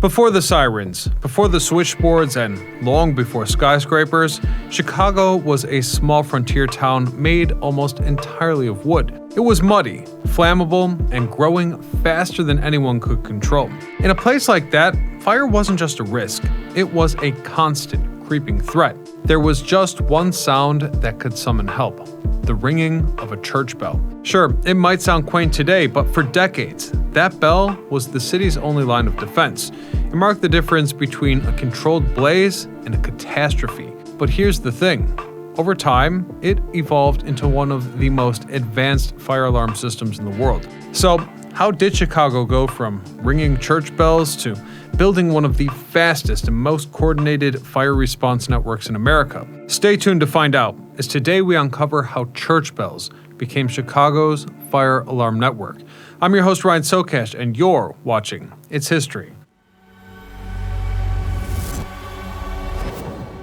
Before the sirens, before the switchboards, and long before skyscrapers, Chicago was a small frontier town made almost entirely of wood. It was muddy, flammable, and growing faster than anyone could control. In a place like that, fire wasn't just a risk, it was a constant, creeping threat. There was just one sound that could summon help: the ringing of a church bell. Sure, it might sound quaint today, but for decades, that bell was the city's only line of defense. It marked the difference between a controlled blaze and a catastrophe. But here's the thing. Over time, it evolved into one of the most advanced fire alarm systems in the world. So, how did Chicago go from ringing church bells to building one of the fastest and most coordinated fire response networks in America? Stay tuned to find out, as today we uncover how church bells became Chicago's fire alarm network. I'm your host, Ryan Socash, and you're watching It's History.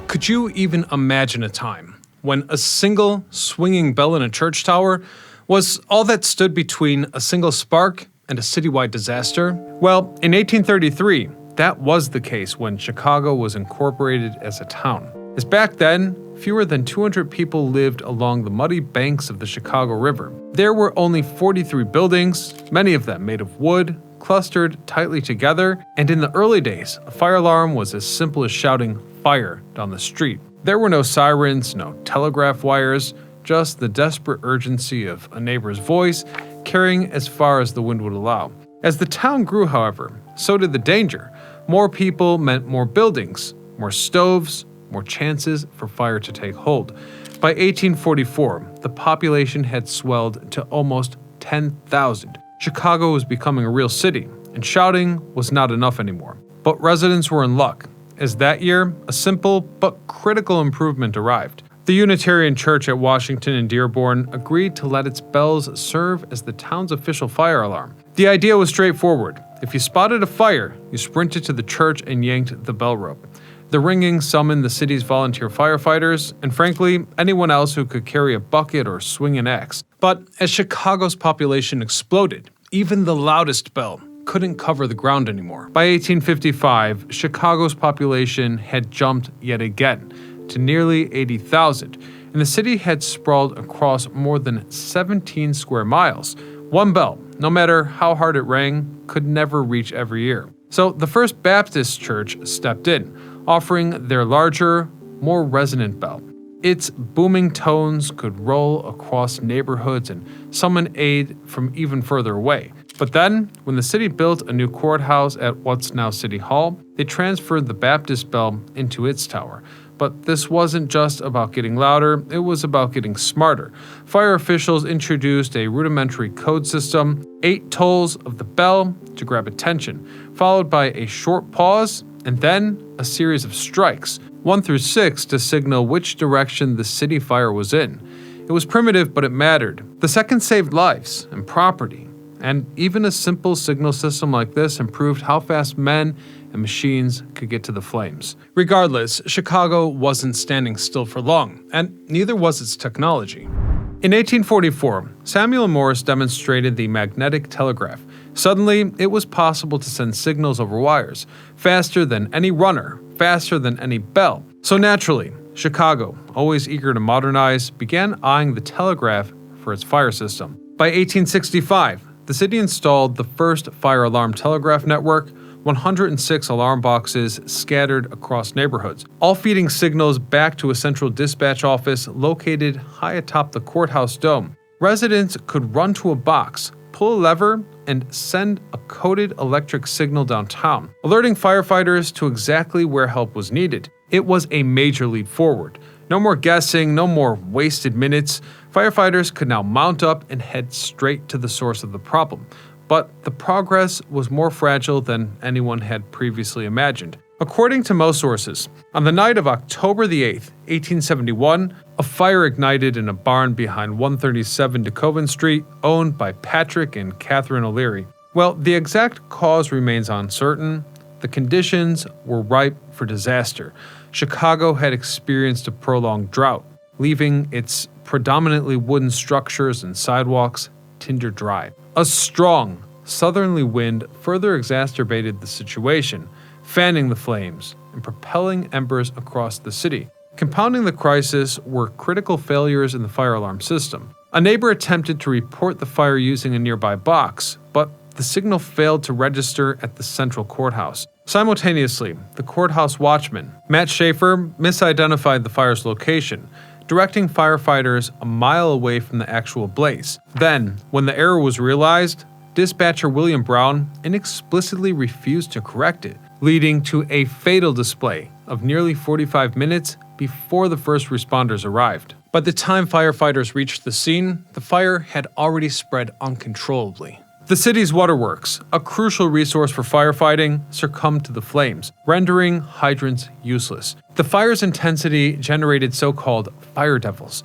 Could you even imagine a time when a single swinging bell in a church tower was all that stood between a single spark and a citywide disaster? Well, in 1833, that was the case when Chicago was incorporated as a town. As back then, fewer than 200 people lived along the muddy banks of the Chicago River. There were only 43 buildings, many of them made of wood, clustered tightly together, and in the early days, a fire alarm was as simple as shouting "fire" down the street. There were no sirens, no telegraph wires, just the desperate urgency of a neighbor's voice carrying as far as the wind would allow. As the town grew, however, so did the danger. More people meant more buildings, more stoves, more chances for fire to take hold. By 1844, the population had swelled to almost 10,000. Chicago was becoming a real city, and shouting was not enough anymore. But residents were in luck, as that year, a simple but critical improvement arrived. The Unitarian Church at Washington and Dearborn agreed to let its bells serve as the town's official fire alarm. The idea was straightforward. If you spotted a fire, you sprinted to the church and yanked the bell rope. The ringing summoned the city's volunteer firefighters, and frankly, anyone else who could carry a bucket or swing an axe. But as Chicago's population exploded, even the loudest bell couldn't cover the ground anymore. By 1855, Chicago's population had jumped yet again to nearly 80,000, and the city had sprawled across more than 17 square miles. One bell, no matter how hard it rang, could never reach every ear. So the First Baptist Church stepped in, offering their larger, more resonant bell. Its booming tones could roll across neighborhoods and summon aid from even further away. But then, when the city built a new courthouse at what's now City Hall, they transferred the Baptist bell into its tower. But this wasn't just about getting louder, it was about getting smarter. Fire officials introduced a rudimentary code system, 8 tolls of the bell to grab attention, followed by a short pause, and then a series of strikes, 1 through 6, to signal which direction the city fire was in. It was primitive, but it mattered. The second saved lives and property, and even a simple signal system like this improved how fast men and machines could get to the flames. Regardless, Chicago wasn't standing still for long, and neither was its technology. In 1844, Samuel and Morse demonstrated the magnetic telegraph. Suddenly, it was possible to send signals over wires, faster than any runner, faster than any bell. So naturally, Chicago, always eager to modernize, began eyeing the telegraph for its fire system. By 1865, the city installed the first fire alarm telegraph network, 106 alarm boxes scattered across neighborhoods, all feeding signals back to a central dispatch office located high atop the courthouse dome. Residents could run to a box, pull a lever, and send a coded electric signal downtown, alerting firefighters to exactly where help was needed. It was a major leap forward. No more guessing, no more wasted minutes. Firefighters could now mount up and head straight to the source of the problem. But the progress was more fragile than anyone had previously imagined. According to most sources, on the night of October the 8th, 1871, a fire ignited in a barn behind 137 DeCoven Street, owned by Patrick and Catherine O'Leary. Well, the exact cause remains uncertain. The conditions were ripe for disaster. Chicago had experienced a prolonged drought, leaving its predominantly wooden structures and sidewalks tinder dry. A strong southerly wind further exacerbated the situation. fanning the flames and propelling embers across the city. Compounding the crisis were critical failures in the fire alarm system. A neighbor attempted to report the fire using a nearby box, but the signal failed to register at the central courthouse. Simultaneously, the courthouse watchman, Matt Schaefer, misidentified the fire's location, directing firefighters a mile away from the actual blaze. Then, when the error was realized, dispatcher William Brown inexplicably refused to correct it, leading to a fatal display of nearly 45 minutes before the first responders arrived. By the time firefighters reached the scene, the fire had already spread uncontrollably. The city's waterworks, a crucial resource for firefighting, succumbed to the flames, rendering hydrants useless. The fire's intensity generated so-called fire devils,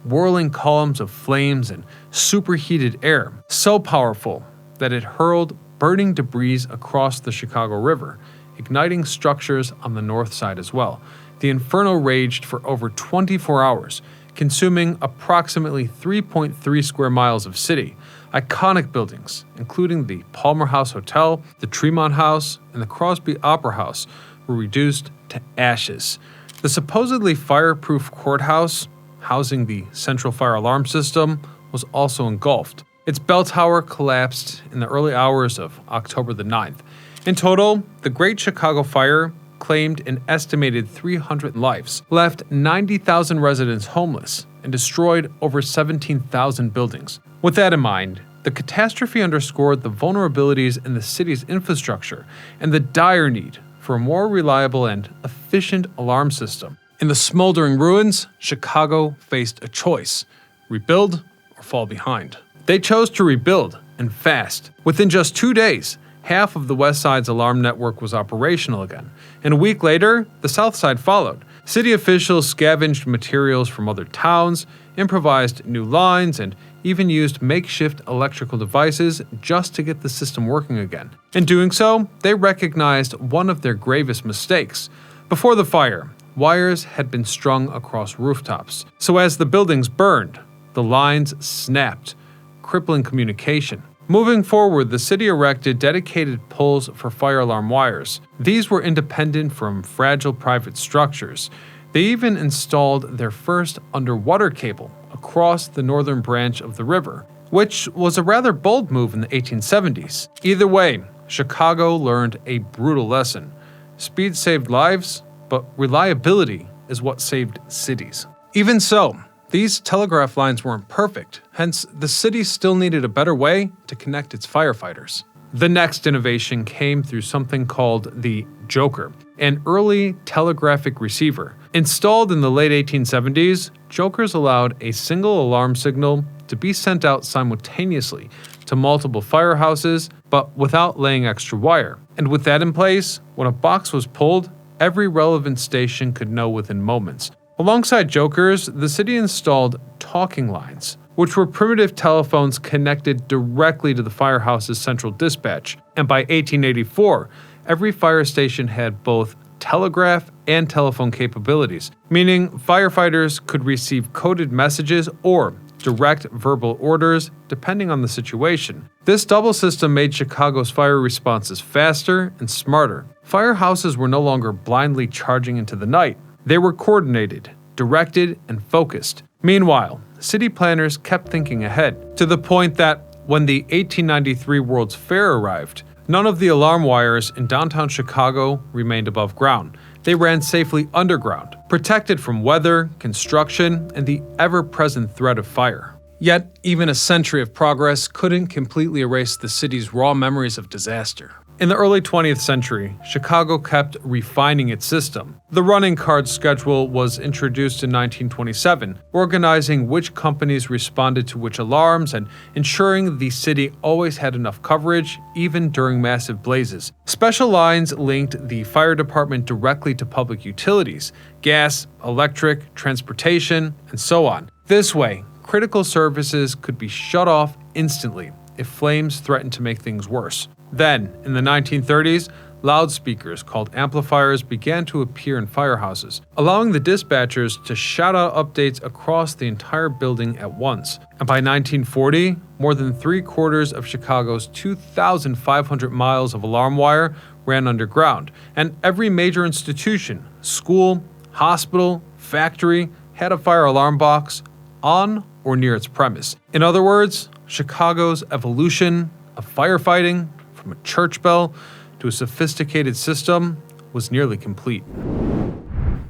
whirling columns of flames and superheated air, so powerful that it hurled burning debris across the Chicago River, igniting structures on the north side as well. The inferno raged for over 24 hours, consuming approximately 3.3 square miles of city. Iconic buildings, including the Palmer House Hotel, the Tremont House, and the Crosby Opera House, were reduced to ashes. The supposedly fireproof courthouse, housing the central fire alarm system, was also engulfed. Its bell tower collapsed in the early hours of October the 9th. In total, the Great Chicago Fire claimed an estimated 300 lives, left 90,000 residents homeless, and destroyed over 17,000 buildings. With that in mind, the catastrophe underscored the vulnerabilities in the city's infrastructure and the dire need for a more reliable and efficient alarm system. In the smoldering ruins, Chicago faced a choice: rebuild or fall behind. They chose to rebuild, and fast. Within just 2 days, half of the West Side's alarm network was operational again, and a week later, the South Side followed. City officials scavenged materials from other towns, improvised new lines, and even used makeshift electrical devices just to get the system working again. In doing so, they recognized one of their gravest mistakes. Before the fire, wires had been strung across rooftops, so as the buildings burned, the lines snapped, crippling communication. Moving forward, the city erected dedicated poles for fire alarm wires. These were independent from fragile private structures. They even installed their first underwater cable across the northern branch of the river, which was a rather bold move in the 1870s. Either way, Chicago learned a brutal lesson. Speed saved lives, but reliability is what saved cities. Even so, these telegraph lines weren't perfect, hence the city still needed a better way to connect its firefighters. The next innovation came through something called the Joker, an early telegraphic receiver. Installed in the late 1870s, Jokers allowed a single alarm signal to be sent out simultaneously to multiple firehouses, but without laying extra wire. And with that in place, when a box was pulled, every relevant station could know within moments. Alongside Jokers, the city installed talking lines, which were primitive telephones connected directly to the firehouse's central dispatch. And by 1884, every fire station had both telegraph and telephone capabilities, meaning firefighters could receive coded messages or direct verbal orders depending on the situation. This double system made Chicago's fire responses faster and smarter. Firehouses were no longer blindly charging into the night. They were coordinated, directed, and focused. Meanwhile, city planners kept thinking ahead, to the point that when the 1893 World's Fair arrived, none of the alarm wires in downtown Chicago remained above ground. They ran safely underground, protected from weather, construction, and the ever-present threat of fire. Yet, even a century of progress couldn't completely erase the city's raw memories of disaster. In the early 20th century, Chicago kept refining its system. The running card schedule was introduced in 1927, organizing which companies responded to which alarms and ensuring the city always had enough coverage, even during massive blazes. Special lines linked the fire department directly to public utilities, gas, electric, transportation, and so on. This way, critical services could be shut off instantly if flames threatened to make things worse. Then, in the 1930s, loudspeakers called amplifiers began to appear in firehouses, allowing the dispatchers to shout out updates across the entire building at once. And by 1940, more than 3/4 of Chicago's 2,500 miles of alarm wire ran underground, and every major institution, school, hospital, factory, had a fire alarm box on or near its premise. In other words, Chicago's evolution of firefighting from a church bell to a sophisticated system was nearly complete.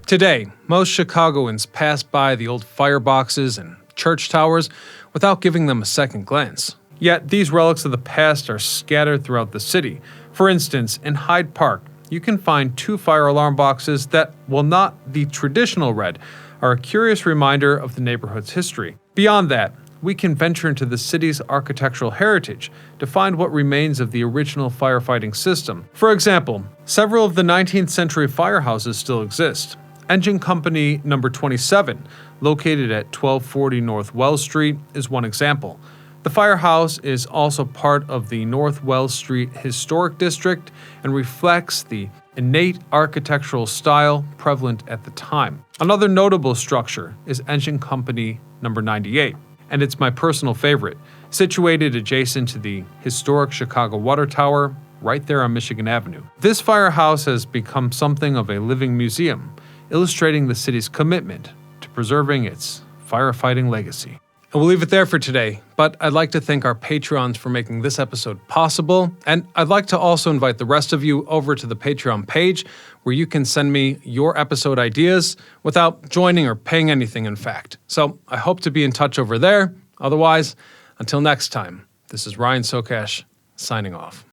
Today, most Chicagoans pass by the old fireboxes and church towers without giving them a second glance. Yet these relics of the past are scattered throughout the city. For instance, in Hyde Park, you can find 2 fire alarm boxes that, while not the traditional red, are a curious reminder of the neighborhood's history. Beyond that, we can venture into the city's architectural heritage to find what remains of the original firefighting system. For example, several of the 19th century firehouses still exist. Engine Company number 27, located at 1240 North Wells Street, is one example. The firehouse is also part of the North Wells Street Historic District and reflects the innate architectural style prevalent at the time. Another notable structure is Engine Company number 98, and it's my personal favorite, situated adjacent to the historic Chicago Water Tower right there on Michigan Avenue. This firehouse has become something of a living museum, illustrating the city's commitment to preserving its firefighting legacy. And we'll leave it there for today, but I'd like to thank our Patreons for making this episode possible, and I'd like to also invite the rest of you over to the Patreon page where you can send me your episode ideas without joining or paying anything, in fact. So I hope to be in touch over there. Otherwise, until next time, this is Ryan Socash, signing off.